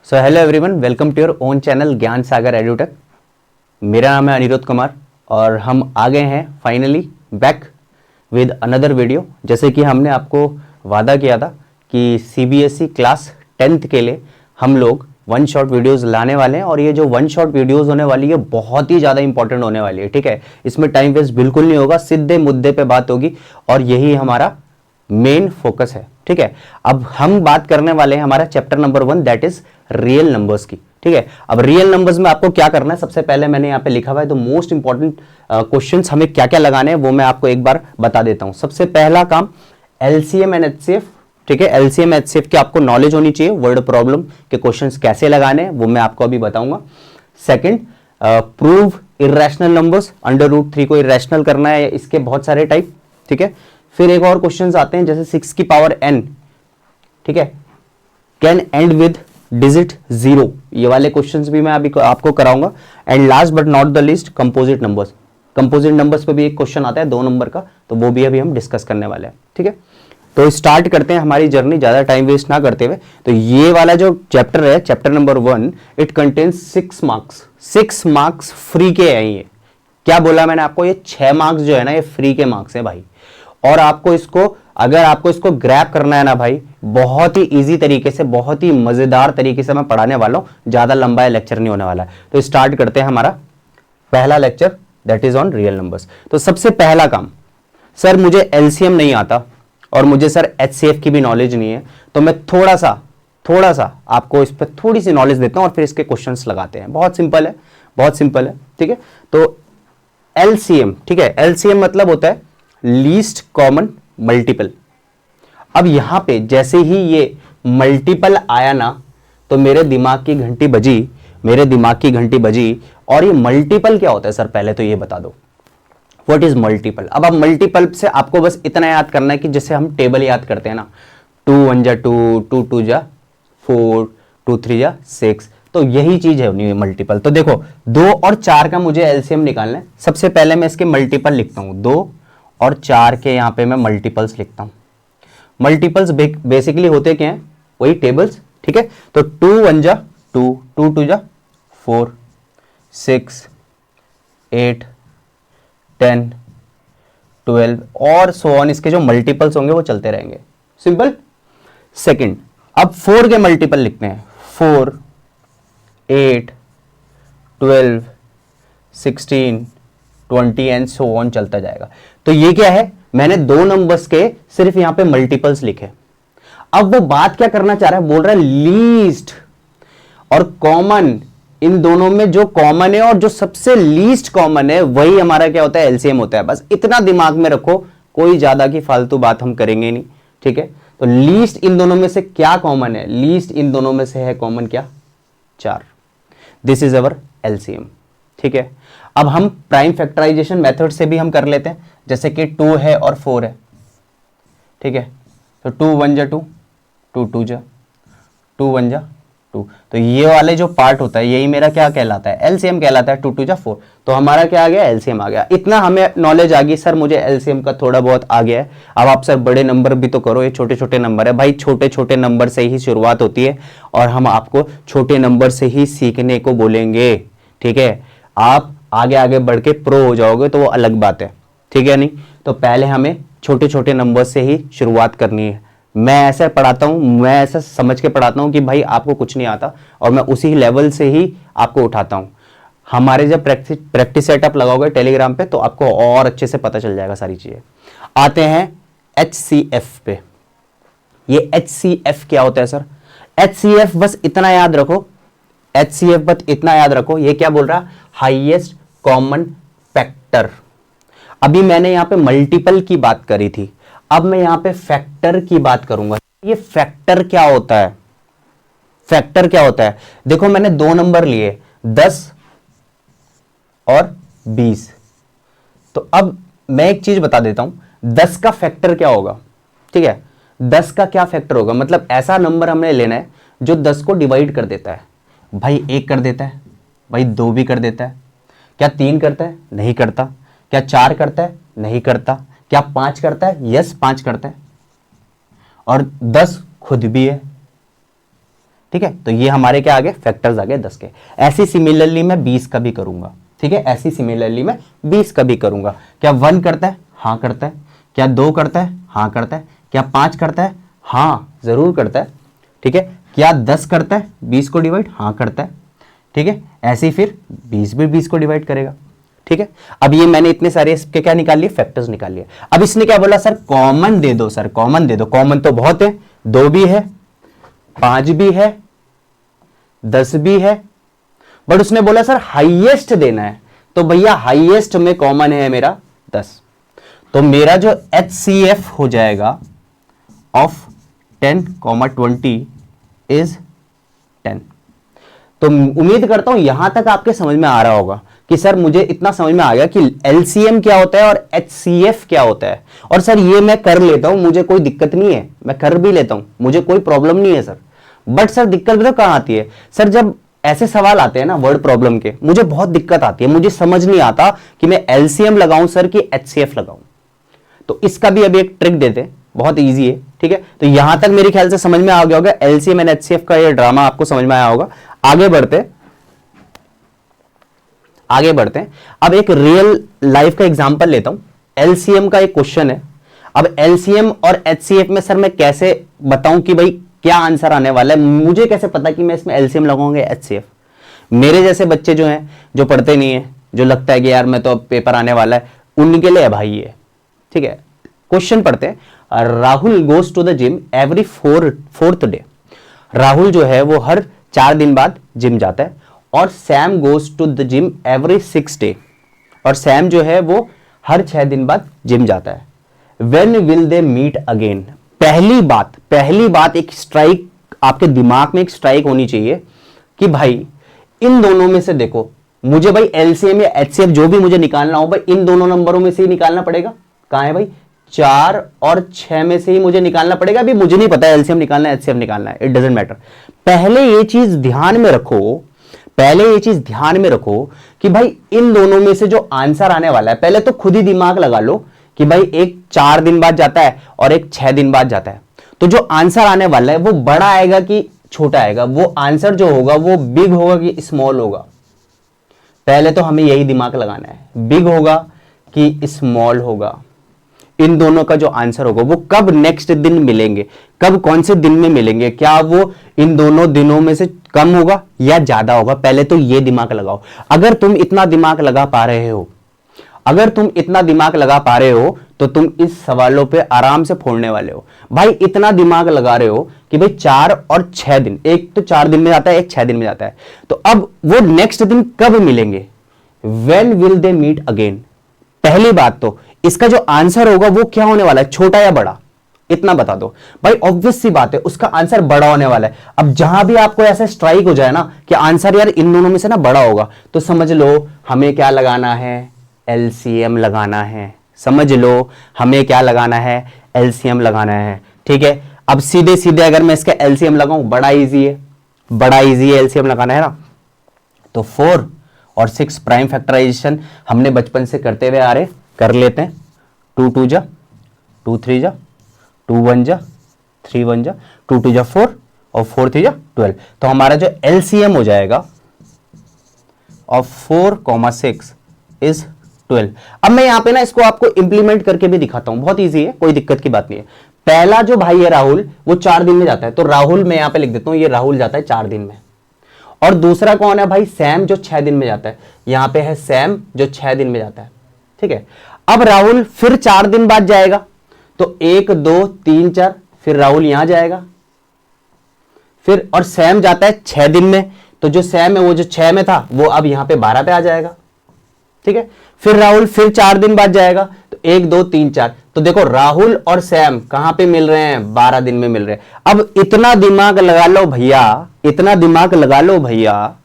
So hello everyone, welcome to your own channel Gyan Sagar edutech. मेरा नाम है अनिरुद्ध कुमार और हम आ गए हैं finally back with another video. जैसे कि हमने आपको वादा किया था कि सीबीएसई क्लास 10th के लिए हम लोग वन शॉट वीडियोस लाने वाले हैं और ये जो वन शॉट वीडियोस होने वाली है बहुत ही ज़्यादा इंपॉर्टेंट होने वाली है। ठीक है, इसमें टाइम वेस्ट बिल्कुल नहीं होगा, सीधे मुद्दे पे बात होगी और यही हमारा मेन फोकस है। ठीक है, अब हम बात करने वाले हैं हमारा chapter number 1 that is real numbers की। ठीक है, अब रियल नंबर्स में आपको क्या करना है, सबसे पहले मैंने यहाँ पे लिखा हुआ है तो मोस्ट इंपॉर्टेंट क्वेश्चंस हमें क्या क्या लगाने हैं वो मैं आपको एक बार बता देता हूं। सबसे पहला काम एलसीएम एंड एचसीएफ। ठीक है, एलसीएम एचसीएफ की आपको नॉलेज होनी चाहिए, वर्ड प्रॉब्लम के क्वेश्चंस कैसे लगाने हैं वो मैं आपको अभी बताऊंगा। सेकंड, प्रूव इर्रेशनल नंबर्स, √3 को इर्रेशनल करना है, इसके बहुत सारे टाइप। ठीक है, फिर एक और क्वेश्चंस आते हैं जैसे 6 की पावर n, ठीक है, कैन एंड विद डिजिट 0, ये वाले क्वेश्चंस भी मैं अभी आपको कराऊंगा। And last but not the least composite numbers. Composite numbers पे भी एक क्वेश्चन आता है 2 नंबर का, तो वो भी अभी हम डिस्कस करने वाले हैं। ठीक है, तो स्टार्ट करते हैं हमारी जर्नी ज्यादा टाइम वेस्ट ना करते हुए। तो ये वाला जो चैप्टर है, chapter number 1, it contains 6 marks. 6 marks free के हैं ये। क्या बोला मैंने आपको, ये 6 मार्क्स जो है ना ये फ्री के मार्क्स है भाई। और आपको इसको, अगर आपको इसको ग्रैब करना है ना भाई, बहुत ही इजी तरीके से, बहुत ही मजेदार तरीके से मैं पढ़ाने वाला हूं, ज्यादा लंबा लेक्चर नहीं होने वाला है। तो स्टार्ट करते हैं हमारा पहला lecture that is on real numbers. तो सबसे पहला काम, सर मुझे एलसीएम नहीं आता और मुझे सर एचसीएफ की भी नॉलेज नहीं है, तो मैं थोड़ा सा आपको इस पर थोड़ी सी नॉलेज देता हूं और फिर इसके क्वेश्चंस लगाते हैं। बहुत सिंपल है, बहुत सिंपल है। ठीक है, तो एलसीएम, ठीक है, एलसीएम मतलब होता है लीस्ट कॉमन मल्टीपल। अब यहां पे जैसे ही ये मल्टीपल आया ना तो मेरे दिमाग की घंटी बजी। और ये मल्टीपल क्या होता है सर, पहले तो ये बता दो व्हाट इज मल्टीपल। अब आप मल्टीपल से आपको बस इतना याद करना है कि जैसे हम टेबल याद करते हैं ना, 2 1 जा 2, 2 2 जा 4, 2 3 जा 6, तो यही चीज है मल्टीपल। तो देखो 2 और 4 का मुझे एलसीएम निकालना है। सबसे पहले मैं इसके मल्टीपल लिखता हूं, 2 और 4 के यहां पे मैं मल्टीपल्स लिखता हूं। मल्टीपल्स बेसिकली होते क्या हैं, वही टेबल्स। ठीक है, तो 2 1 जा 2, 2 2 जा 4, 6 8 10 12 और सो ऑन, इसके जो मल्टीपल्स होंगे वो चलते रहेंगे। सिंपल। सेकंड, अब 4 के मल्टीपल लिखते हैं, 4 8 12 16 20 एंड सो ऑन चलता जाएगा। तो ये क्या है, मैंने 2 नंबर्स के सिर्फ यहां पे मल्टीपल्स लिखे। अब वो बात क्या करना चाह रहा है, बोल रहा है लीस्ट और कॉमन, इन दोनों में जो कॉमन है और जो सबसे लीस्ट कॉमन है वही हमारा क्या होता है, एलसीएम होता है। बस इतना दिमाग में रखो, कोई ज्यादा की फालतू बात हम करेंगे नहीं। ठीक है, तो लीस्ट इन दोनों में से क्या कॉमन है, लीस्ट इन दोनों में से है कॉमन क्या, 4। This is our LCM. ठीक है, अब हम प्राइम फैक्टराइजेशन मेथड से भी हम कर लेते हैं, जैसे कि 2 है और 4 है। ठीक है, तो 2 1 जा 2, 2 2 जा 2 1 जा 2, तो ये वाले जो पार्ट होता है यही मेरा क्या कहलाता है, एलसीएम कहलाता है। 2 2 जा 4, तो हमारा क्या आ गया, एलसीएम आ गया। इतना हमें नॉलेज आ गई, सर मुझे एलसीएम का थोड़ा बहुत आ गया है। अब आप सर बड़े नंबर भी तो करो, ये छोटे छोटे नंबर है भाई, छोटे छोटे नंबर से ही शुरुआत होती है और हम आपको छोटे नंबर से ही सीखने को बोलेंगे। ठीक है, आप आगे आगे बढ़ के प्रो हो जाओगे तो वो अलग बात है। ठीक है, नहीं तो पहले हमें छोटे छोटे नंबर से ही शुरुआत करनी है। मैं ऐसा पढ़ाता हूं, मैं ऐसा समझ के पढ़ाता हूं कि भाई आपको कुछ नहीं आता और मैं उसी लेवल से ही आपको उठाता हूं। हमारे जब प्रैक्टिस सेटअप लगाओगे टेलीग्राम पे तो आपको और अच्छे से पता चल जाएगा सारी चीजें। आते हैं एचसीएफ पे। ये एचसीएफ क्या होता है सर, एचसीएफ बस इतना याद रखो, एचसीएफ बस इतना याद रखो, ये क्या बोल रहा, हाईएस्ट कॉमन फैक्टर। अभी मैंने यहां पे मल्टीपल की बात करी थी, अब मैं यहां पे फैक्टर की बात करूंगा। ये फैक्टर क्या होता है, फैक्टर क्या होता है, देखो मैंने 2 नंबर लिए 10 और 20, तो अब मैं एक चीज बता देता हूं, 10 का फैक्टर क्या होगा। ठीक है, 10 का क्या फैक्टर होगा, मतलब ऐसा नंबर हमने लेना है जो 10 को डिवाइड कर देता है। भाई 1 कर देता है, भाई 2 भी कर देता है, क्या 3 करता है, नहीं करता, क्या 4 करता है, नहीं करता, क्या 5 करता है, यस 5 करता है, और 10 खुद भी है। ठीक है, तो ये हमारे क्या आ गए, फैक्टर्स आ गए 10 के। ऐसी सिमिलरली मैं 20 का भी करूंगा, ठीक है, ऐसी सिमिलरली मैं 20 का भी करूंगा। क्या 1 करता है? हाँ करता है। क्या 2 करता है? हाँ करता है। क्या 5 करता है? हाँ जरूर करता है। ठीक है, क्या 10 करता है 20 को डिवाइड? हाँ करता है। ठीक है, ऐसे ही फिर 20 भी 20 को डिवाइड करेगा। ठीक है, अब ये मैंने इतने सारे इसके क्या निकाल लिए, फैक्टर्स निकाल लिए। अब इसने क्या बोला, सर कॉमन दे दो, सर कॉमन दे दो। कॉमन तो बहुत है, 2 भी है, 5 भी है, 10 भी है, बट उसने बोला सर हाईएस्ट देना है। तो भैया हाईएस्ट में कॉमन है मेरा 10, तो मेरा जो HCF हो जाएगा ऑफ 10, 20 इज 10। तो उम्मीद करता हूं यहां तक आपके समझ में आ रहा होगा कि सर मुझे इतना समझ में आ गया कि LCM क्या होता है और HCF क्या होता है। और सर ये मैं कर लेता हूं, मुझे कोई दिक्कत नहीं है, मैं कर भी लेता हूं, मुझे कोई प्रॉब्लम नहीं है सर। बट सर दिक्कत भी तो कहां आती है सर, जब ऐसे सवाल आते हैं ना वर्ड प्रॉब्लम के, मुझे बहुत दिक्कत आती है, मुझे समझ नहीं आता कि मैं LCM लगाऊं सर कि HCF लगाऊं। तो इसका भी अभी एक ट्रिक देते हैं, बहुत इजी है। ठीक है, तो यहां तक मेरे ख्याल से समझ में आ गया होगा, LCM एंड HCF का ये ड्रामा आपको समझ में आया होगा। आगे बढ़ते हैं। अब एक रियल लाइफ का एग्जांपल लेता हूं। LCM का एक क्वेश्चन है। अब LCM और HCF में सर मैं कैसे बताऊं कि भाई क्या आंसर आने वाला है, मुझे कैसे पता कि मैं इसमें LCM लगाऊंगा HCF। मेरे जैसे बच्चे जो हैं, जो पढ़ते नहीं है, जो लगता है कि यार मैं तो अब पेपर आने वाला है, उनके लिए है भाई ये। ठीक है, क्वेश्चन पढ़ते हैं। Rahul goes to the gym every fourth day. Rahul जो है वो हर 4 दिन बाद जिम जाता है। और Sam goes to the gym every 6 day. और सैम जो है वो हर 6 दिन बाद जिम जाता है। When will they meet again. पहली बात एक स्ट्राइक आपके दिमाग में एक स्ट्राइक होनी चाहिए कि भाई इन दोनों में से देखो, मुझे भाई LCM या HCF जो भी मुझे निकालना हो भाई इन दोनों नंबरों में से ही निकालना पड़ेगा। कहां है भाई, 4 और 6 में से ही मुझे निकालना पड़ेगा। अभी मुझे नहीं पता LCM निकालना है HCF निकालना है, इट डजंट मैटर। पहले ये चीज ध्यान में रखो कि भाई इन दोनों में से जो आंसर आने वाला है, पहले तो खुद ही दिमाग लगा लो कि भाई एक 4 दिन बाद जाता है और एक 6 दिन बाद जाता है, तो जो आंसर आने वाला है वो बड़ा आएगा कि छोटा आएगा, वो आंसर जो होगा वो बिग होगा कि स्मॉल होगा। पहले तो हमें यही दिमाग लगाना है, बिग होगा कि स्मॉल होगा। इन दोनों का जो आंसर होगा वो कब नेक्स्ट दिन मिलेंगे, कब कौन से दिन में मिलेंगे, क्या वो इन दोनों दिनों में से कम होगा या ज्यादा होगा, पहले तो ये दिमाग लगाओ। अगर तुम इतना दिमाग लगा पा रहे हो तो तुम इस सवालों पे आराम से फोड़ने वाले हो। भाई इतना दिमाग लगा रहे हो कि भाई 4 और 6 दिन, एक तो 4 दिन में जाता है, एक 6 दिन में जाता है, तो अब वो नेक्स्ट दिन कब मिलेंगे, when will they meet again. पहली बात तो इसका जो आंसर होगा वो क्या होने वाला है, छोटा या बड़ा, इतना बता दो भाई। ऑब्वियस सी बात है उसका आंसर बड़ा होने वाला है। अब जहां भी आपको ऐसा स्ट्राइक हो जाए ना कि आंसर यार इन दोनों में से ना बड़ा होगा, तो समझ लो हमें क्या लगाना है, LCM लगाना है। समझ लो हमें क्या लगाना है, LCM लगाना है। ठीक है, अब सीधे सीधे अगर मैं इसका LCM लगाऊं, बड़ा इजी है LCM लगाना है ना। तो 4 और 6 प्राइम फैक्टराइजेशन हमने बचपन से करते हुए आ रहे, कर लेते हैं। 2 2 जा 2 3 जा 2 1 जा 3 1 जा 2 2 जा 4 और 4 3 जा 12। तो हमारा जो LCM हो जाएगा ऑफ 4, 6 इज 12। अब मैं यहां पे ना इसको आपको इंप्लीमेंट करके भी दिखाता हूं, बहुत इजी है, कोई दिक्कत की बात नहीं है। पहला जो भाई है राहुल, वो 4 दिन में जाता है, तो राहुल मैं यहां पे लिख देता हूं, ये राहुल जाता है 4 दिन में। और दूसरा कौन है भाई, सैम, जो 6 दिन में जाता है। यहां पे है सैम जो 6 दिन में जाता है। ठीक है, अब राहुल फिर 4 दिन बाद जाएगा, तो 1 2 3 4, फिर राहुल यहां जाएगा, फिर और सैम जाता है 6 दिन में, तो जो सैम है वो जो 6 में था वो अब यहां पे 12 पे आ जाएगा। ठीक है, फिर राहुल फिर 4 दिन बाद जाएगा, तो 1 2 3 4, तो देखो राहुल और सैम कहां पे मिल रहे हैं, 12 दिन में मिल रहे हैं। अब इतना दिमाग लगा लो भैया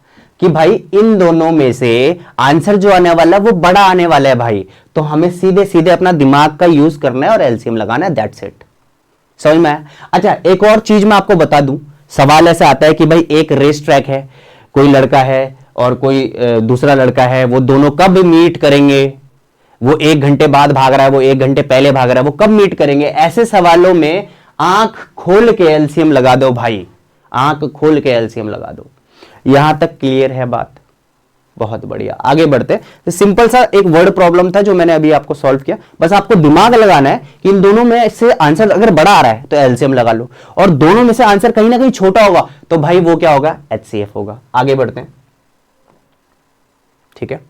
कि भाई इन दोनों में से आंसर जो आने वाला है वो बड़ा आने वाला है भाई, तो हमें सीधे सीधे अपना दिमाग का यूज करना है और LCM लगाना है, दैट्स इट। समझ में आया? अच्छा, एक और चीज मैं आपको बता दूं, सवाल ऐसा आता है कि भाई एक रेस ट्रैक है, कोई लड़का है और कोई दूसरा लड़का है, वो दोनों कब मीट करेंगे, वो 1 घंटे बाद भाग रहा है, वो 1 घंटे पहले भाग रहा है, वो कब मीट करेंगे। ऐसे सवालों में आंख खोल के LCM लगा दो भाई, आंख खोल के एलसीएम लगा दो। यहां तक क्लियर है बात? बहुत बढ़िया, आगे बढ़ते हैं। तो सिंपल सा एक वर्ड प्रॉब्लम था जो मैंने अभी आपको सॉल्व किया। बस आपको दिमाग लगाना है कि इन दोनों में से आंसर अगर बड़ा आ रहा है तो एलसीएम लगा लो, और दोनों में से आंसर कहीं ना कहीं छोटा होगा तो भाई वो क्या होगा, एचसीएफ होगा। आगे बढ़ते हैं, ठीक है।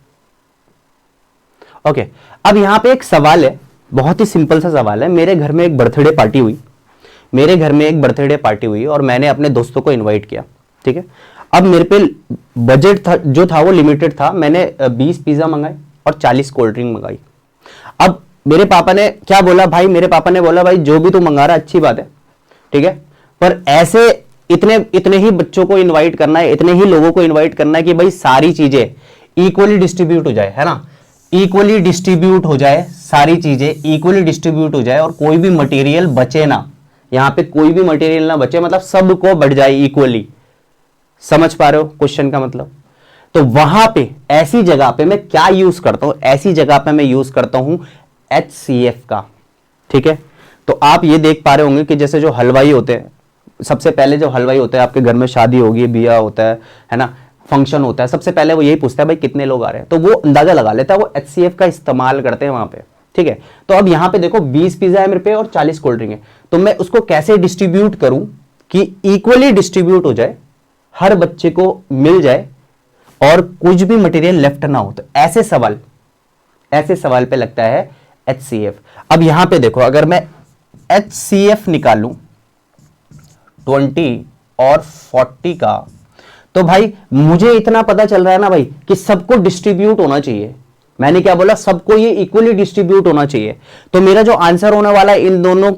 ओके, अब यहां पे एक सवाल है, बहुत ही सिंपल सा सवाल है। मेरे घर में एक बर्थडे पार्टी हुई और मैंने अपने दोस्तों को इनवाइट किया, ठीक है। अब मेरे पे बजट था जो था वो लिमिटेड था। मैंने 20 पिज्जा मंगाए और 40 कोल्ड ड्रिंक मंगाई। अब मेरे पापा ने क्या बोला भाई, मेरे पापा ने बोला भाई जो भी तू मंगा रहा है अच्छी बात है, ठीक है, पर ऐसे इतने ही बच्चों को इनवाइट करना है, इतने ही लोगों को इनवाइट करना है कि भाई सारी चीजें इक्वली डिस्ट्रीब्यूट हो जाए, है ना, इक्वली डिस्ट्रीब्यूट हो जाए, सारी चीजें इक्वली डिस्ट्रीब्यूट हो जाए और कोई भी मटेरियल बचे ना, यहां पे कोई भी मटेरियल ना बचे, मतलब सबको बढ़ जाए इक्वली। समझ पा रहे हो क्वेश्चन का मतलब? तो वहां पे ऐसी जगह पे मैं क्या यूज करता हूं, ऐसी जगह पे मैं यूज करता हूं HCF का, ठीक है। तो आप ये देख पा रहे होंगे कि जैसे जो हलवाई होते हैं, सबसे पहले जो हलवाई होता है, आपके घर में शादी होगी, बिया होता है ना, फंक्शन होता है, सबसे पहले वो यही पूछता है भाई कितने लोग आ रहे हैं, तो वो अंदाजा लगा लेता है, वो HCF का इस्तेमाल करते हैं वहां पे, ठीक है। तो अब यहां पे देखो 20 पिज्जा है मेरे पे और 40 कोल्ड ड्रिंक है, तो मैं उसको कैसे डिस्ट्रीब्यूट करूं कि इक्वली डिस्ट्रीब्यूट हो जाए, हर बच्चे को मिल जाए और कुछ भी मटेरियल लेफ्ट ना हो। तो ऐसे सवाल पे लगता है HCF। अब यहां पे देखो, अगर मैं HCF निकालूं 20 और 40 का, तो भाई मुझे इतना पता चल रहा है ना भाई कि सबको डिस्ट्रीब्यूट होना चाहिए। मैंने क्या बोला, सबको ये इक्वली डिस्ट्रीब्यूट होना चाहिए। तो मेरा जो आंसर होने वाला है इन दोनों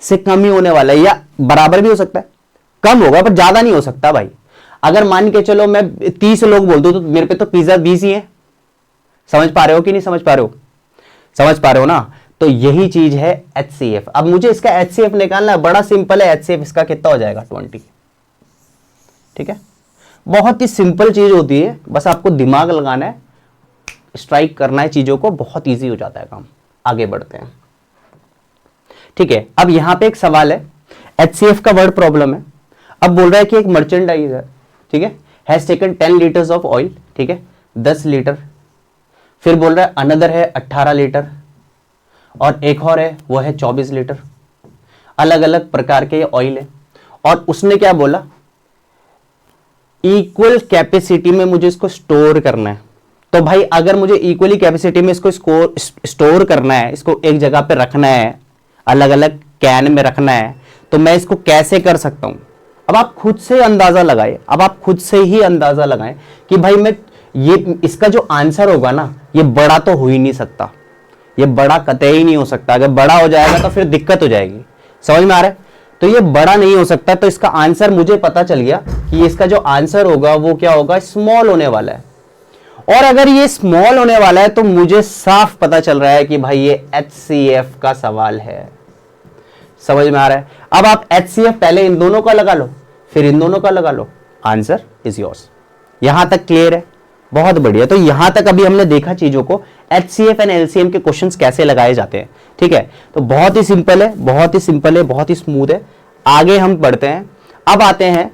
से कम ही होने वाला है, या बराबर भी हो सकता है, कम होगा पर ज्यादा नहीं हो सकता भाई। अगर मान के चलो मैं 30 लोग बोल दूं तो मेरे पे तो पिज्जा 20 ही है। समझ पा रहे हो कि नहीं समझ पा रहे हो? समझ पा रहे हो ना? तो यही चीज है HCF। अब मुझे इसका HCF निकालना है, बड़ा सिंपल है। HCF इसका कितना हो जाएगा, 20, ठीक है। बहुत ही सिंपल चीज होती है, बस आपको दिमाग लगाना है, स्ट्राइक करना है चीजों को, बहुत ईजी हो जाता है काम। आगे बढ़ते हैं, ठीक है। अब यहां पे एक सवाल है, HCF का वर्ड प्रॉब्लम है। अब बोल रहा है कि एक मर्चेंडाइजर, ठीक है, has taken 10 litres of oil, ठीक है, 10 लीटर। फिर बोल रहा है अनदर है 18 लीटर और एक और है वो है 24 लीटर। अलग अलग प्रकार के ऑयल है और उसने क्या बोला, इक्वल कैपेसिटी में मुझे इसको स्टोर करना है। तो भाई अगर मुझे इक्वली कैपेसिटी में इसको स्टोर करना है, इसको एक जगह पे रखना है, अलग अलग कैन में रखना है, तो मैं इसको कैसे कर सकता हूं? अब आप खुद से अंदाजा लगाए, अब आप खुद से ही अंदाजा लगाएं कि भाई मैं ये इसका जो आंसर होगा ना, ये बड़ा तो हो ही नहीं सकता, ये बड़ा कतई नहीं हो सकता। अगर बड़ा हो जाएगा तो फिर दिक्कत हो जाएगी। समझ में आ रहा है? तो ये बड़ा नहीं हो सकता। तो इसका आंसर मुझे पता चल गया कि इसका जो आंसर होगा वो क्या होगा, स्मॉल होने वाला है। और अगर ये स्मॉल होने वाला है तो मुझे साफ पता चल रहा है कि भाई ये HCF का सवाल है। समझ में आ रहा है? अब आप HCF पहले इन दोनों का लगा लो, फिर इन दोनों का लगा लो, आंसर इज योर्स। यहां तक क्लियर है? बहुत बढ़िया। तो यहां तक अभी हमने देखा चीजों को, HCF एंड LCM के क्वेश्चंस कैसे लगाए जाते हैं, ठीक है। तो बहुत ही सिंपल है, बहुत ही सिंपल है, बहुत ही स्मूथ है। आगे हम बढ़ते हैं। अब आते हैं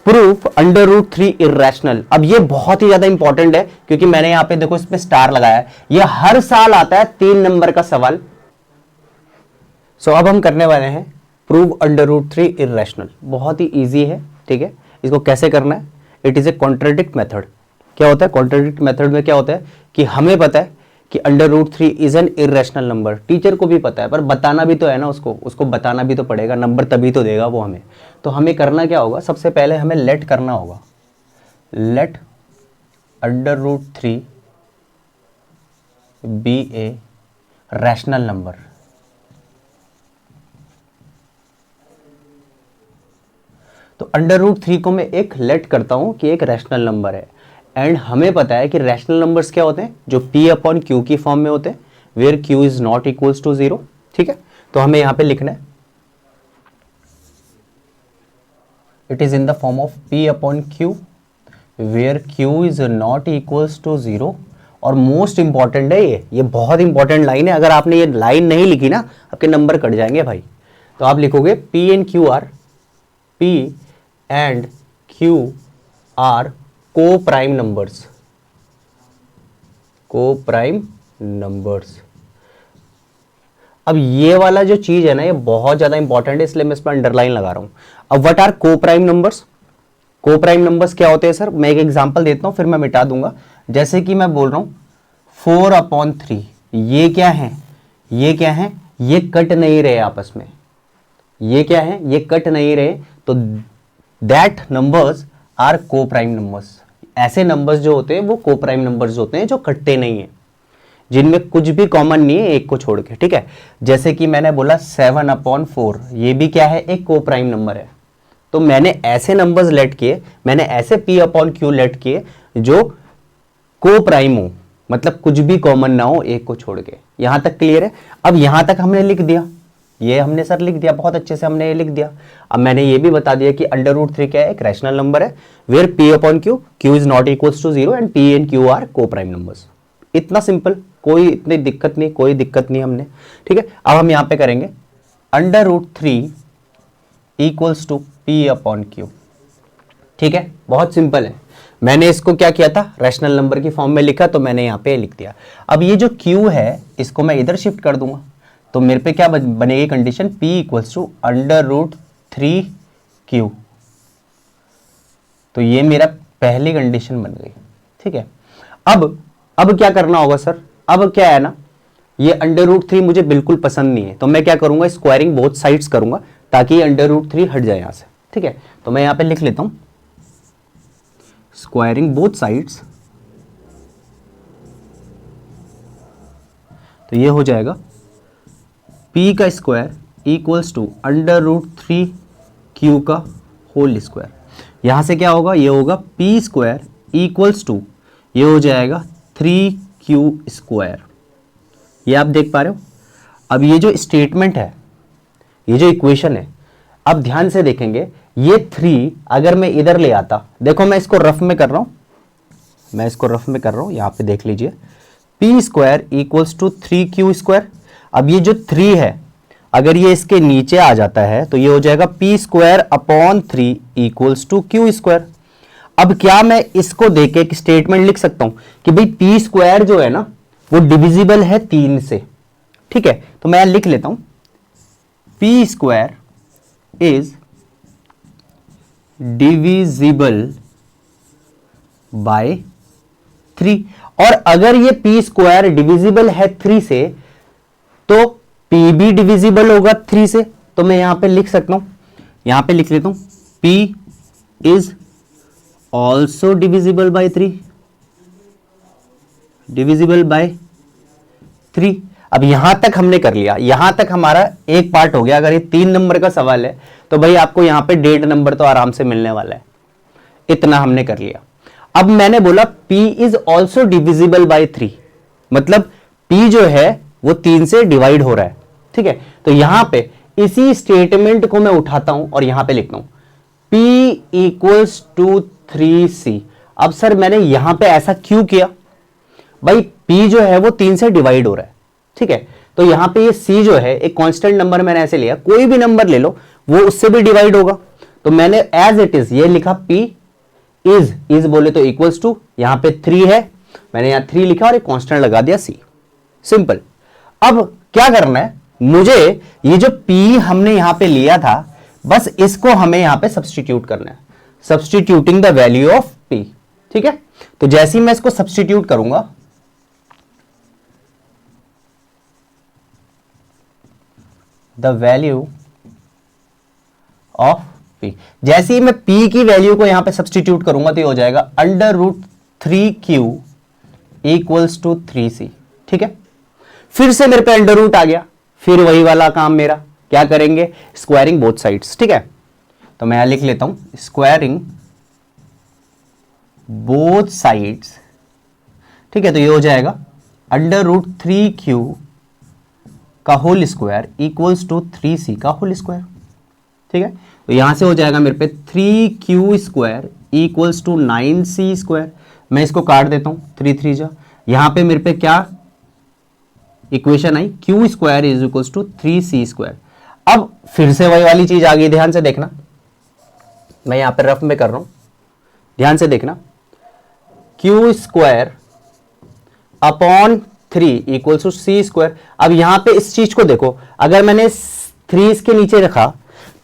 प्रूफ √3 इर्रेशनल। अब ये बहुत ही ज्यादा इंपॉर्टेंट है क्योंकि मैंने यहां पे देखो इसमें स्टार लगाया है, ये हर साल आता है 3 नंबर का सवाल। सो अब हम करने वाले हैं प्रूव √3 इर्रेशनल। बहुत ही इजी है, ठीक है। इसको कैसे करना है, it is A contradict method. क्या होता है कॉन्ट्राडिक्ट मेथड में? क्या होता है कि हमें पता है कि √3 is an irrational number, teacher को भी पता है, पर बताना भी तो है ना, उसको बताना भी तो पड़ेगा, नंबर तभी तो देगा वो हमें। तो हमें करना क्या होगा, सबसे पहले हमें लेट करना होगा, let √3 be a rational number. तो √3 को मैं एक लेट करता हूं कि एक रैशनल नंबर है। एंड हमें पता है कि रैशनल नंबर्स क्या होते हैं, जो P/Q की फॉर्म में होते हैं, where Q is not equals to 0, ठीक है। तो हमें यहां पे लिखना है it is in the form of P/Q where Q is not equals to 0। और मोस्ट इंपॉर्टेंट है ये बहुत इंपॉर्टेंट लाइन है। अगर आपने ये लाइन नहीं लिखी ना, आपके नंबर कट जाएंगे भाई। तो आप लिखोगे P and Q are, P and Q are coprime numbers, coprime numbers. अब ये वाला जो चीज है ना, ये बहुत ज्यादा इंपॉर्टेंट है, इसलिए मैं इस पर अंडरलाइन लगा रहा हूं। अब what are coprime numbers? Coprime numbers क्या होते हैं सर? मैं एक एग्जांपल देता हूं, फिर मैं मिटा दूंगा। जैसे कि मैं बोल रहा हूं 4/3, ये क्या है? ये क्या है? ये कट नहीं रहे आपस में। ये क्या है? ये कट नहीं रहे, तो that numbers are coprime numbers. ऐसे नंबर्स जो होते हैं वो को प्राइम नंबर्स होते हैं, जो कटते नहीं है, जिनमें कुछ भी कॉमन नहीं है एक को छोड़ के, ठीक है। जैसे कि मैंने बोला 7/4, ये भी क्या है? एक को प्राइम नंबर है। तो मैंने ऐसे नंबर्स लेट किए, मैंने ऐसे p/q लेट किए जो को प्राइम हो, मतलब कुछ भी कॉमन ना हो एक को छोड़ के। यहां तक क्लियर है? अब यहां तक हमने लिख दिया, ये हमने सर लिख दिया, बहुत अच्छे से हमने ये लिख दिया। अब मैंने ये भी बता दिया कि √3 क्या है? एक रैशनल नंबर है, where p/q, q is not equals to 0 and p and q are coprime numbers. इतना सिंपल, कोई इतनी दिक्कत नहीं, कोई दिक्कत नहीं हमने, ठीक है। अब हम यहां पे करेंगे √3 इक्वल्स टू p/q, ठीक है, बहुत सिंपल है। मैंने इसको क्या किया था? रैशनल नंबर की फॉर्म में लिखा, तो मैंने यहां पे लिख दिया। अब ये जो q है, इसको मैं इधर शिफ्ट कर दूंगा, तो मेरे पे क्या बनेगी condition? p equals to √3q। तो ये मेरा पहली कंडीशन बन गई, ठीक है। अब क्या करना होगा सर? अब क्या है ना, ये √3 मुझे बिल्कुल पसंद नहीं है, तो मैं क्या करूंगा? स्क्वायरिंग बोथ साइड्स करूंगा, ताकि √3 हट जाए यहां से, ठीक है। तो मैं यहां पे लिख लेता हूं स्क्वायरिंग बोथ साइड्स, तो ये हो जाएगा p का स्क्वायर इक्वल्स टू √3q का होल स्क्वायर। यहां से क्या होगा? ये होगा p स्क्वायर इक्वल्स टू, ये हो जाएगा 3q स्क्वायर। ये आप देख पा रहे हो? अब ये जो स्टेटमेंट है, ये जो इक्वेशन है, अब ध्यान से देखेंगे, ये 3 अगर मैं इधर ले आता, देखो मैं इसको रफ में कर रहा हूं, यहां पे देख लीजिए, p square equals to 3q square. अब ये जो 3 है, अगर ये इसके नीचे आ जाता है तो ये हो जाएगा p square upon 3 equals to q square. अब क्या मैं इसको देके एक स्टेटमेंट लिख सकता हूं कि भाई p स्क्वायर जो है ना, वो डिविजिबल है 3 से, ठीक है। तो मैं लिख लेता हूं p square is divisible by 3। और अगर ये p स्क्वायर डिविजिबल है 3 से, तो p भी डिविजिबल होगा 3 से। तो मैं यहां पे लिख सकता हूं, यहां पे लिख लेता हूं p is also divisible by 3, divisible by 3। अब यहां तक हमने कर लिया, यहां तक हमारा एक पार्ट हो गया। अगर ये 3 नंबर का सवाल है तो भाई आपको यहां पे 1.5 नंबर तो आराम से मिलने वाला है। इतना हमने कर लिया। अब मैंने बोला p is also divisible by 3, मतलब p जो है वो 3 से डिवाइड हो रहा है, ठीक है। तो यहां पे इसी स्टेटमेंट को मैं उठाता हूं और यहां पे लिखता हूं p इक्वल्स टू 3c। अब सर मैंने यहां पे ऐसा क्यों किया? भाई p जो है वो 3 से डिवाइड हो रहा है, ठीक है। तो यहां पे ये c जो है एक कांस्टेंट नंबर मैंने ऐसे लिया, कोई भी नंबर ले लो वो उससे भी डिवाइड होगा। तो मैंने एज इट इज ये लिखा p इज बोले तो इक्वल्स टू, यहां पे 3 है, मैंने यहां 3 लिखा और एक कांस्टेंट लगा दिया c, सिंपल। अब क्या करना है मुझे? ये जो p हमने यहां पे लिया था, बस इसको हमें यहां पे सब्स्टिट्यूट करना है, substituting the value of p, ठीक है। तो जैसे ही मैं इसको सब्स्टिट्यूट करूंगा, द वैल्यू ऑफ p, जैसे ही मैं p की वैल्यू को यहां पे सब्स्टिट्यूट करूंगा तो ये हो जाएगा √3q इक्वल्स टू 3c, ठीक है। फिर से मेरे पे अंडर रूट आ गया, फिर वही वाला काम मेरा, क्या करेंगे? स्क्वायरिंग बोथ साइड्स, ठीक है। तो मैं यहां लिख लेता हूं स्क्वायरिंग बोथ साइड्स, ठीक है। तो ये हो जाएगा √3q का whole square equals to 3c का होल स्क्वायर, ठीक है। तो यहां से हो जाएगा मेरे पे 3q square equals to 9c square. मैं इसको काट देता हूं, 3 3 जा, यहां पे मेरे पे क्या इक्वेशन आई? q square is equal to 3c square. अब फिर से वही वाली चीज आ गई, ध्यान से देखना, मैं यहां पे रफ में कर रहा हूं, ध्यान से देखना, Q square upon 3 equals to C square. अब यहां पे इस चीज को देखो, अगर मैंने 3 इसके नीचे रखा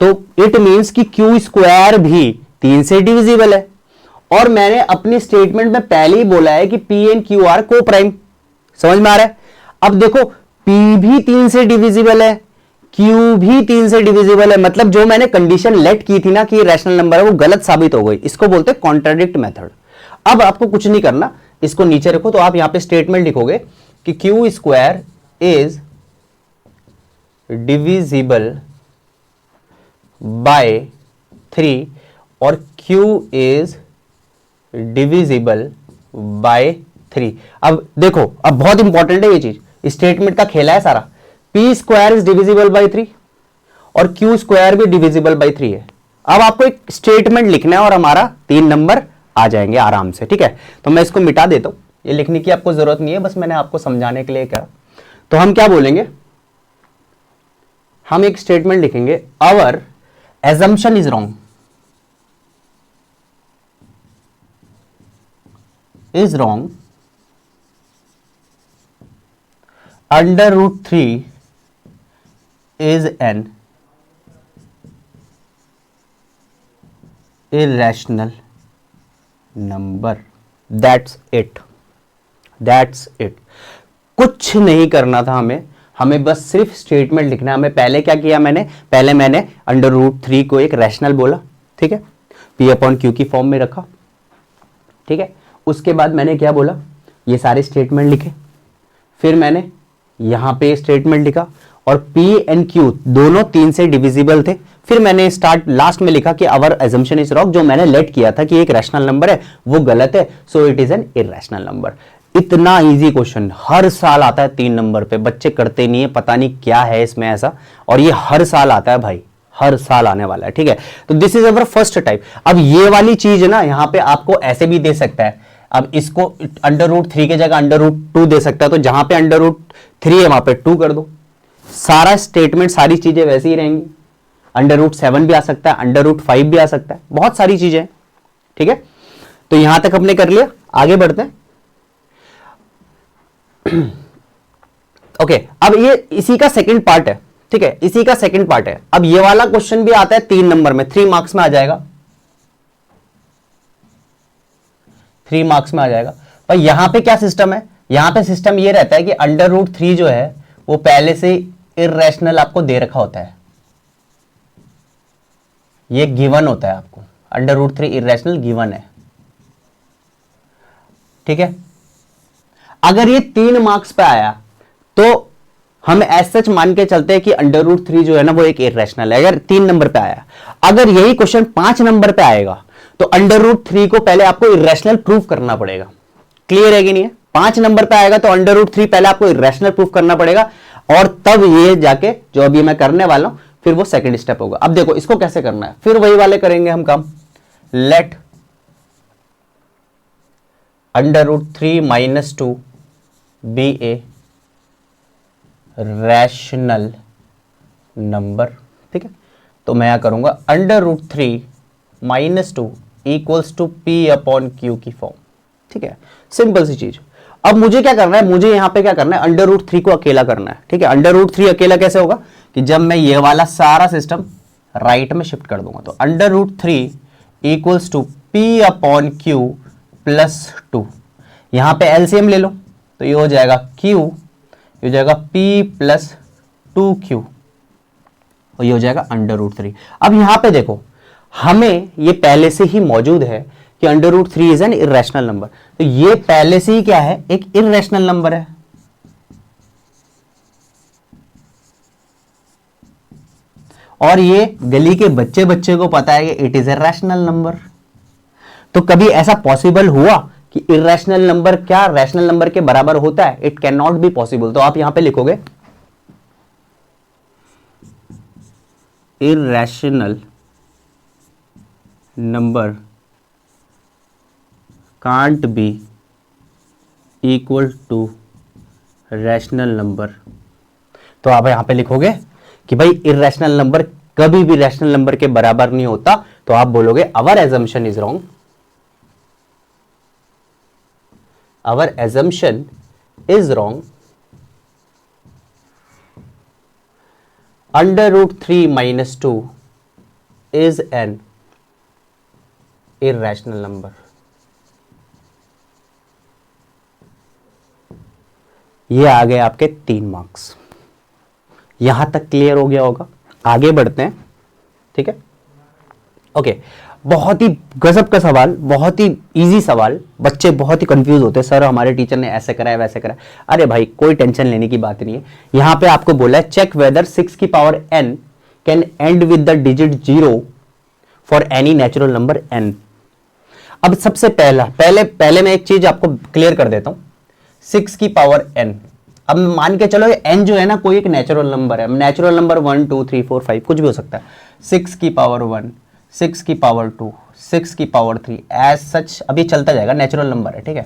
तो इट मींस कि क्यू स्क्वायर भी 3 से डिविजिबल है, और मैंने अपनी स्टेटमेंट में पहले ही बोला है कि पी एंड क्यू आर को प्राइम। समझ में आ रहा है? अब देखो पी भी 3 से डिविजिबल है, क्यू भी 3 से डिविजिबल है, मतलब जो मैंने कंडीशन लेट की थी ना कि रैशनल नंबर है वो गलत साबित हो गई। इसको बोलते हैं कॉन्ट्राडिक्ट मेथड। अब आपको कुछ नहीं करना, इसको नीचे रखो, तो आप यहां पे स्टेटमेंट लिखोगे कि Q square is divisible by 3 और क्यू इज डिविजिबल बाय 3। अब देखो, अब बहुत इंपॉर्टेंट है ये चीज, स्टेटमेंट का खेला है सारा। P square is divisible by 3 और क्यू स्क्वायर भी डिविजिबल बाय 3 है। अब आपको एक स्टेटमेंट लिखना है और हमारा 3 नंबर आ जाएंगे आराम से। ठीक है, तो मैं इसको मिटा देता हूं, ये लिखने की आपको जरूरत नहीं है, बस मैंने आपको समझाने के लिए कहा। तो हम क्या बोलेंगे, हम एक स्टेटमेंट लिखेंगे, our assumption is wrong, is wrong, under root 3 is an irrational number. That's it. कुछ नहीं करना था हमें बस सिर्फ स्टेटमेंट लिखना है। हमें पहले क्या किया, पहले मैंने अंडर रूट 3 को एक रैशनल बोला, ठीक है, पी अपॉन क्यू की फॉर्म में रखा, ठीक है। उसके बाद मैंने क्या बोला, ये सारे स्टेटमेंट लिखे, फिर मैंने यहां पे स्टेटमेंट लिखा, और P एंड Q दोनों 3 से डिविजिबल थे। फिर मैंने लास्ट में लिखा कि आवर एजम्पशन इज रॉन्ग, जो मैंने लेट किया था कि एक रैशनल नंबर है वो गलत है, so it is an irrational number. इतना इजी क्वेश्चन हर साल आता है 3 नंबर पे, बच्चे करते नहीं है, पता नहीं क्या है इसमें ऐसा, और ये हर साल आता है भाई, हर साल आने वाला है। ठीक है, तो this is our first type. अब ये वाली चीज है ना, यहां पे आपको ऐसे भी दे सकता है, अब इसको अंडर रूट 3 की जगह अंडर रूट 2 दे सकता है, तो जहां पे अंडर रूट 3 है वहां पे 2 कर दो, सारा स्टेटमेंट सारी चीजें वैसी ही रहेंगी। अंडर रूट 7 भी आ सकता है, अंडर रूट 5 भी आ सकता है, बहुत सारी चीजें। ठीक है, तो यहां तक हमने कर लिया, आगे बढ़ते हैं। ओके, अब ये इसी का सेकंड पार्ट है, ठीक है, इसी का सेकंड पार्ट है। अब ये वाला क्वेश्चन भी आता है 3 नंबर में, 3 मार्क्स में आ जाएगा, 3 मार्क्स में आ जाएगा। पर यहां पे क्या सिस्टम है, यहां पे सिस्टम ये रहता है कि अंडर रूट 3 जो है वो पहले से इररेशनल आपको दे रखा होता है, ये गिवन होता है आपको, अंडर रूट 3 इररेशनल गिवन है। ठीक है, अगर ये 3 मार्क्स पे आया तो हम एज सच मान के चलते हैं कि अंडर रूट 3 जो है ना वो एक इररेशनल है, अगर 3 नंबर पे आया। अगर यही क्वेश्चन 5 नंबर पे आएगा तो अंडर रूट 3 को पहले आपको इररेशनल प्रूफ करना पड़ेगा। क्लियर है कि नहीं है? 5 नंबर पे आएगा तो अंडर रूट 3 पहले आपको इररेशनल प्रूफ करना पड़ेगा, और तब ये जाके जो अभी मैं करने वाला हूं फिर वो सेकंड स्टेप होगा। अब देखो इसको कैसे करना है, फिर वही वाले करेंगे हम काम। Let under root 3 minus 2 be a rational number. ठीक है, तो मैं यहां करूंगा under root 3 minus 2 equals to P upon Q की फॉर्म। ठीक है, सिंपल सी चीज। अब मुझे क्या करना है, मुझे यहां पे क्या करना है, अंडर रूट 3 को अकेला करना है। ठीक है, अंडर रूट 3 अकेला कैसे होगा कि जब मैं ये वाला सारा सिस्टम राइट में शिफ्ट कर दूंगा, तो under root 3 equals to P upon Q plus 2। यहां पे एलसीएम ले लो तो ये हो जाएगा क्यू, ये हो जाएगा पी प्लस 2q, और ये हो जाएगा अंडर रूट 3। अब यहां पे देखो हमें ये पहले से ही मौजूद है कि under root 3 is an irrational number, तो ये पहले से ही क्या है, एक इररेशनल नंबर है। और ये गली के बच्चे बच्चे को पता है कि it is A rational number. तो कभी ऐसा पॉसिबल हुआ कि इररेशनल नंबर क्या रैशनल नंबर के बराबर होता है? It can not be possible. तो आप यहां पे लिखोगे irrational number can't be equal to rational number. तो आप यहां पे लिखोगे कि भाई इररेशनल नंबर कभी भी रैशनल नंबर के बराबर नहीं होता, तो आप बोलोगे our assumption is wrong, our assumption is wrong, under root 3 minus 2 is an irrational number. ये आ गए आपके 3 मार्क्स। यहां तक क्लियर हो गया होगा, आगे बढ़ते हैं, ठीक है। ओके, बहुत ही गजब का सवाल, बहुत ही इजी सवाल। बच्चे बहुत ही कंफ्यूज होते हैं, सर हमारे टीचर ने ऐसे करा है वैसे करा है। अरे भाई कोई टेंशन लेने की बात नहीं है। यहां पे आपको बोला है चेक वेदर 6 की power n can and with the digit 0 for any natural number n। अब सबसे पहले मैं एक चीज आपको क्लियर कर देता हूं, 6 की पावर n। अब मान के चलो n जो है ना कोई एक नेचुरल नंबर है, नेचुरल नंबर 1 2 3 4 5 कुछ भी हो सकता है। 6 की पावर 1, 6 की पावर 2, 6 की पावर 3, एज सच अभी चलता जाएगा, नेचुरल नंबर है, ठीक है।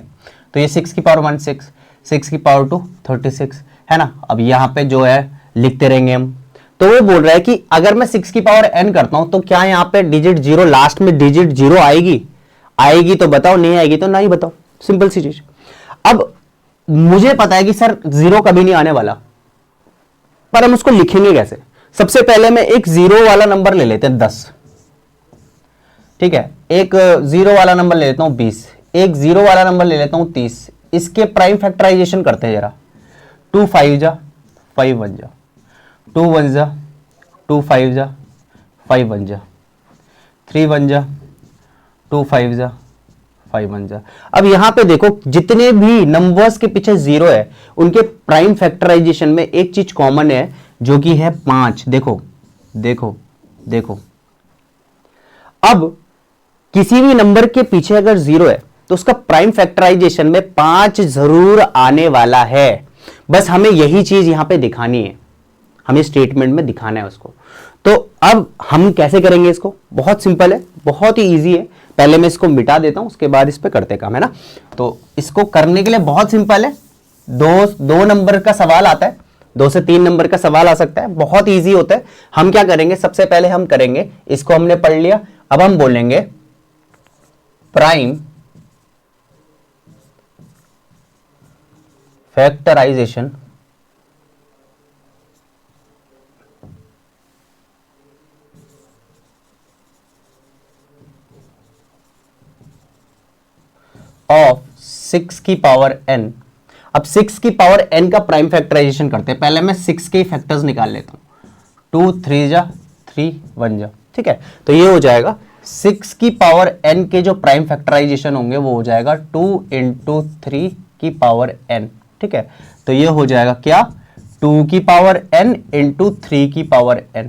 तो ये 6 की पावर 1 6, 6 की पावर 2 36 है ना। अब यहाँ पे जो है लिखते रहेंगे हम। तो वो बोल रहा है कि अगर मैं 6 की पावर n करता हूं तो क्या यहाँ पे डिजिट 0, लास्ट में डिजिट 0 आएगी? आएगी तो बताओ, नहीं आएगी तो नहीं बताओ, सिंपल सी चीज। अब मुझे पता है कि सर 0 कभी नहीं आने वाला, पर हम उसको लिखेंगे कैसे? सबसे पहले मैं एक 0 वाला नंबर ले लेते हैं 10, ठीक है। एक 0 वाला नंबर ले लेता हूं 20, एक 0 वाला नंबर ले लेता हूं 30। इसके प्राइम फैक्टराइजेशन करते हैं जरा। 2 5 जा 5 1 जा, 2 1 जा 2 5 जा 5 1 जा, 3 1 जा 2 5 जा 5 1 जा। अब यहां पे देखो जितने भी नंबर्स के पीछे 0 है उनके प्राइम फैक्टराइजेशन में एक चीज कॉमन है जो कि है 5। देखो देखो देखो, अब किसी भी नंबर के पीछे अगर 0 है तो उसका प्राइम फैक्टराइजेशन में 5 जरूर आने वाला है। बस हमें यही चीज यहां पे दिखानी है, हमें स्टेटमेंट में दिखाना है उसको। तो अब हम कैसे करेंगे इसको? बहुत सिंपल है, बहुत ही इजी है। पहले मैं इसको मिटा देता हूं, उसके बाद इस पे करते काम, है ना। तो इसको करने के लिए बहुत सिंपल है। दो नंबर का सवाल आता है, 2 से 3 नंबर का सवाल आ सकता है, बहुत इजी होता है। हम क्या करेंगे, सबसे पहले हम करेंगे, इसको हमने पढ़ लिया, अब हम बोलेंगे प्राइम फैक्टराइजेशन ऑफ 6 की पावर n। अब 6 की पावर n का प्राइम फैक्टराइजेशन करते हैं। पहले मैं 6 के फैक्टर्स निकाल लेता हूं, 2 3 जा 3 1 जा, ठीक है। तो ये हो जाएगा 6 की पावर n के जो प्राइम फैक्टराइजेशन होंगे वो हो जाएगा 2 इंटू 3 की पावर n, ठीक है। तो ये हो जाएगा क्या, 2 की पावर n इंटू 3 की पावर n।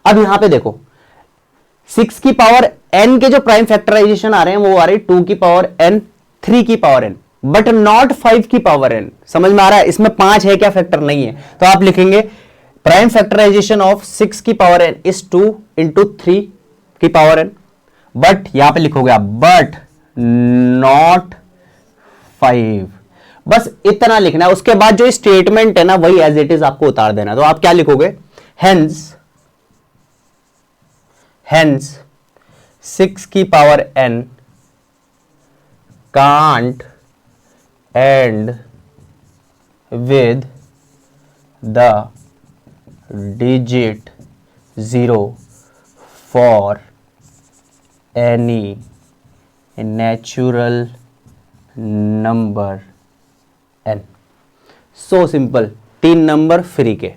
अब यहां पे देखो 6 की पावर n के जो प्राइम फैक्टराइजेशन आ रहे हैं वो आ रहे हैं 2 की पावर n, 3 की पावर n, बट नॉट 5 की पावर n। समझ में आ रहा है? इसमें 5 है क्या फैक्टर? नहीं है। तो आप लिखेंगे प्राइम फैक्टराइजेशन ऑफ 6 की पावर n इज 2 इंटू 3 की पावर n, बट यहां पे लिखोगे आप बट नॉट 5। बस इतना लिखना है। उसके बाद जो स्टेटमेंट है ना वही एज इट इज आपको उतार देना। तो आप क्या लिखोगे, हेंस 6 की power n can't and with the digit 0 for any natural number n। So simple, 3 number free के।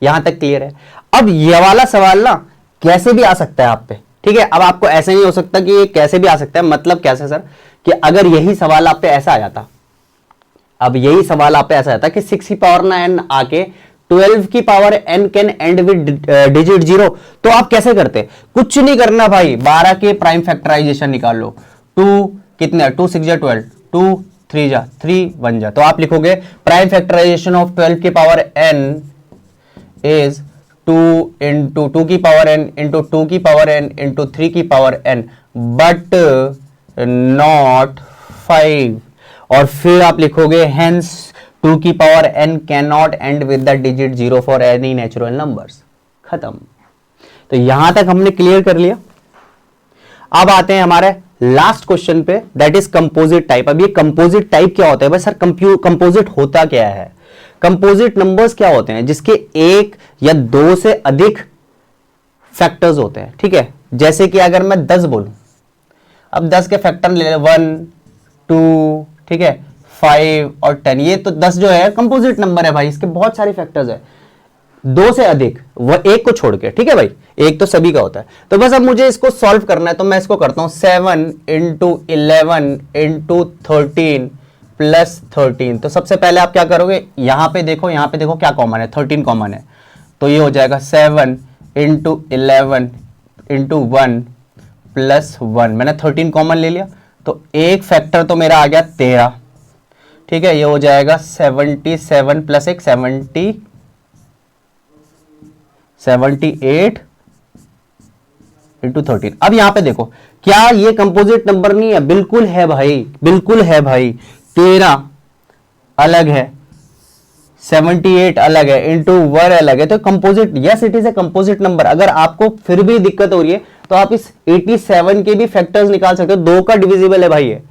यहां तक क्लियर है? अब ये वाला सवाल ना कैसे भी आ सकता है आप पे, ठीक है। अब आपको ऐसे नहीं हो सकता कि ये कैसे भी आ सकता है, मतलब कैसे सर, कि अगर यही सवाल आप पे ऐसा आ जाता, अब यही सवाल आप पे ऐसा आता कि 6 की पावर ना n आके 12 की power n can and with digit 0, तो आप कैसे करते? कुछ नहीं करना भाई, 12 के प्राइम फैक्टराइजेशन निकाल लो। 2 कितने, 2 6 जा 12, 2 3 जा 3 1 जा। तो आप लिखोगे प्राइम फैक्टराइजेशन ऑफ 12 की पावर n इज 2 इंटू 2 की पावर n इंटू 2 की पावर n इंटू 3 की पावर n, बट नॉट 5। और फिर आप लिखोगे हेंस 2 की power n can not and with the digit 0 for any natural numbers. खत्म। तो यहां तक हमने क्लियर कर लिया। अब आते हैं हमारे लास्ट क्वेश्चन पे, दैट इज कंपोजिट टाइप। अब ये कंपोजिट टाइप क्या होता है भाई? सर कंपोजिट होता क्या है? कंपोजिट नंबर्स क्या होते हैं? जिसके एक या दो से अधिक फैक्टर्स होते हैं, ठीक है। जैसे कि अगर मैं 10 बोलूं, अब 10 के फैक्टर ले ले, 1 2, ठीक है, 5 और 10, ये तो 10 जो है कंपोजिट नंबर है भाई, इसके बहुत सारे फैक्टर्स है, दो से अधिक, वह एक को छोड़ के, ठीक है भाई, एक तो सभी का होता है। तो बस अब मुझे इसको सॉल्व करना है, तो मैं इसको करता हूं 7 इंटू 11 इंटू 13 प्लस 13। तो सबसे पहले आप क्या करोगे, यहां पे देखो क्या कॉमन है, 13 कॉमन है, तो ये हो जाएगा 7 इंटू 11 इंटू 1 प्लस 1। मैंने 13 कॉमन ले लिया, तो एक फैक्टर तो मेरा आ गया 13, ठीक है, ये हो जाएगा 77 प्लस एक 78 इंटू 13। अब यहां पे देखो, क्या ये कंपोजिट नंबर नहीं है? बिल्कुल है भाई, बिल्कुल है भाई। 13 अलग है, 78 अलग है, इंटू 1 अलग है, तो composite, yes it is a composite number. अगर आपको फिर भी दिक्कत हो रही है तो आप इस 87 के भी फैक्टर्स निकाल सकते हो, 2 का डिविजिबल है भाई ये,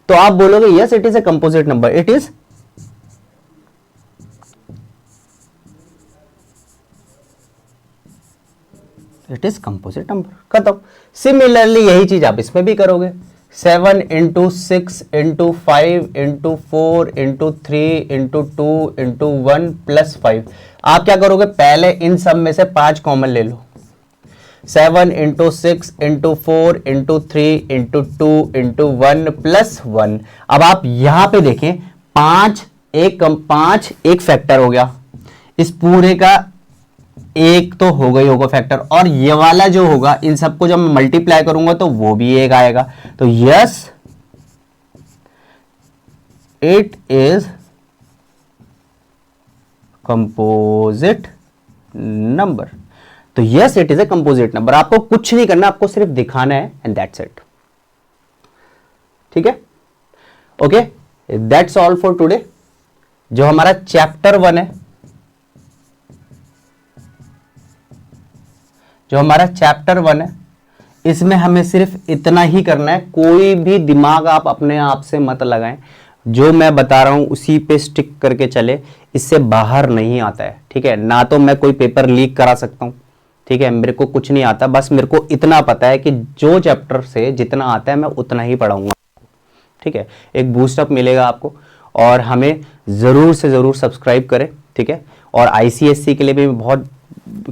तो आप बोलोगे yes it is a composite number, it is composite number, खत्म। सिमिलरली यही चीज आप इसमें भी करोगे, 7 into 6 into 5 into 4 into 3 into 2 into 1 plus 5। आप क्या करोगे, पहले इन सब में से 5 कॉमन ले लो, 7 into 6 into 4 into 3 into 2 into 1 plus 1। अब आप यहां पे देखें, 5 एक फैक्टर हो गया, इस पूरे का एक तो हो गई होगा फैक्टर, और ये वाला जो होगा, इन सबको जब मैं मल्टीप्लाई करूंगा तो वो भी एक आएगा। तो yes it is composite number. तो yes it is a composite number. आपको कुछ नहीं करना, आपको सिर्फ दिखाना है, एंड दैट्स इट, ठीक है। Okay, that's all for today. जो हमारा चैप्टर 1 है, इसमें हमें सिर्फ इतना ही करना है, कोई भी दिमाग आप अपने आप से मत लगाएं, जो मैं बता रहा हूं उसी पे स्टिक करके चले, इससे बाहर नहीं आता है, ठीक है। ना तो मैं कोई पेपर लीक करा सकता हूं, ठीक है, मेरे को कुछ नहीं आता, बस मेरे को इतना पता है कि जो चैप्टर से जितना आता है मैं उतना ही पढ़ाऊंगा, ठीक है। एक बूस्टअप मिलेगा आपको, और हमें ज़रूर से ज़रूर सब्सक्राइब करें, ठीक है। और ICSE के लिए भी बहुत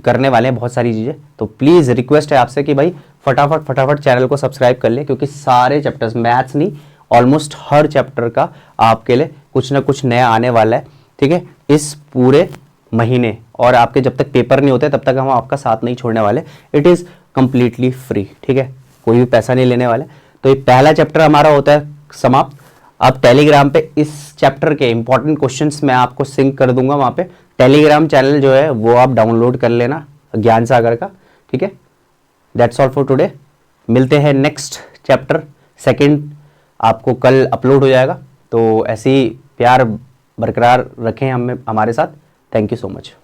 करने वाले हैं, बहुत सारी चीज़ें, तो प्लीज़ रिक्वेस्ट है आपसे कि भाई फटाफट चैनल को सब्सक्राइब कर ले, क्योंकि सारे चैप्टर्स, मैथ्स नहीं, ऑलमोस्ट हर चैप्टर का आपके लिए कुछ ना कुछ नया आने वाला है, ठीक है, इस पूरे महीने। और आपके जब तक पेपर नहीं होते तब तक हम आपका साथ नहीं छोड़ने वाले, इट इज़ कंप्लीटली फ्री, ठीक है, कोई भी पैसा नहीं लेने वाले। तो ये पहला चैप्टर हमारा होता है समाप्त। अब टेलीग्राम पे इस चैप्टर के इंपॉर्टेंट क्वेश्चंस मैं आपको सिंक कर दूंगा, वहां पे टेलीग्राम चैनल जो है वो आप डाउनलोड कर लेना, ज्ञान सागर का, ठीक है। That's all for today. मिलते हैं नेक्स्ट चैप्टर 2 आपको कल अपलोड हो जाएगा, तो ऐसे ही प्यार बरकरार रखें हमें, हमारे साथ। Thank you so much.